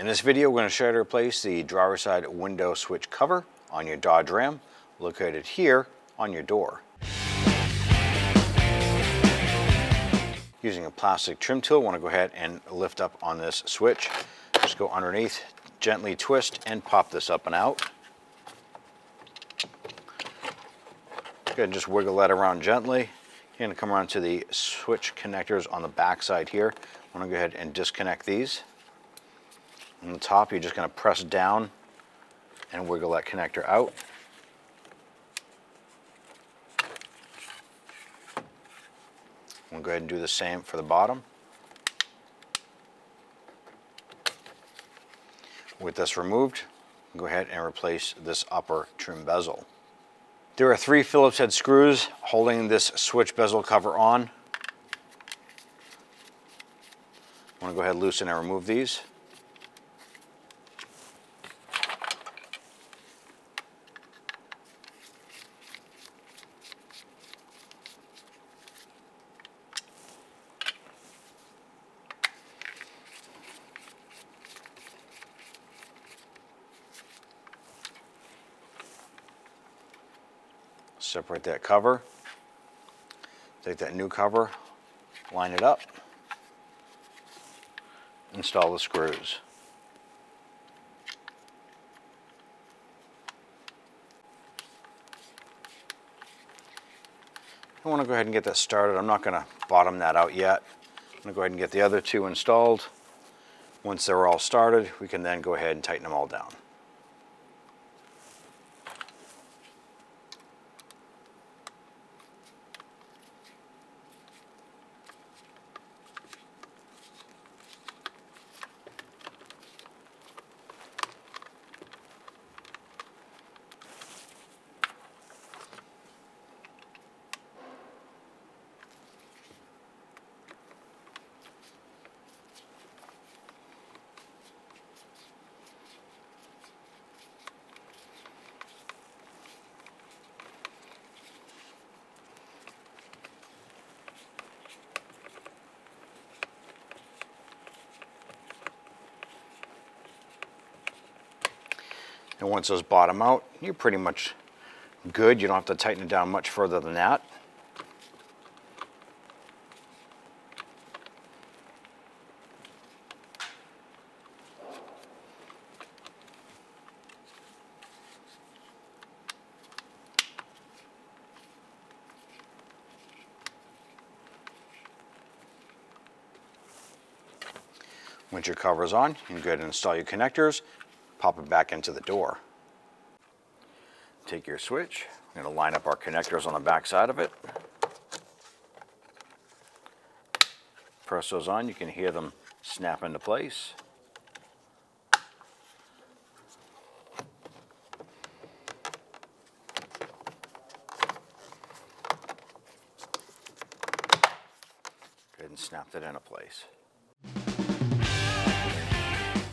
In this video, we're going to show you how to replace the driver's side window switch cover on your Dodge Ram, located here on your door. Using a plastic trim tool, I want to go ahead and lift up on this switch. Just go underneath, gently twist, and pop this up and out. Go ahead and just wiggle that around gently. You're going to come around to the switch connectors on the back side here. I want to go ahead and disconnect these. On the top, you're just going to press down and wiggle that connector out. We'll go ahead and do the same for the bottom. With this removed, go ahead and replace this upper trim bezel. There are 3 Phillips head screws holding this switch bezel cover on. I want to go ahead and loosen and remove these. Separate that cover, take that new cover, line it up, install the screws. I want to go ahead and get that started. I'm not going to bottom that out yet. I'm going to go ahead and get the other 2 installed. Once they're all started, we can then go ahead and tighten them all down. And once those bottom out, you're pretty much good. You don't have to tighten it down much further than that. Once your cover is on, you can go ahead and install your connectors, pop it back into the door. Take your switch, I'm going to line up our connectors on the back side of it. Press those on, you can hear them snap into place. Go ahead and snap that into place.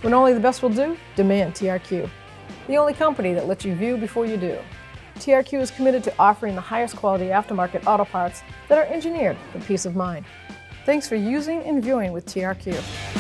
When only the best will do, demand TRQ. The only company that lets you view before you do. TRQ is committed to offering the highest quality aftermarket auto parts that are engineered for peace of mind. Thanks for using and viewing with TRQ.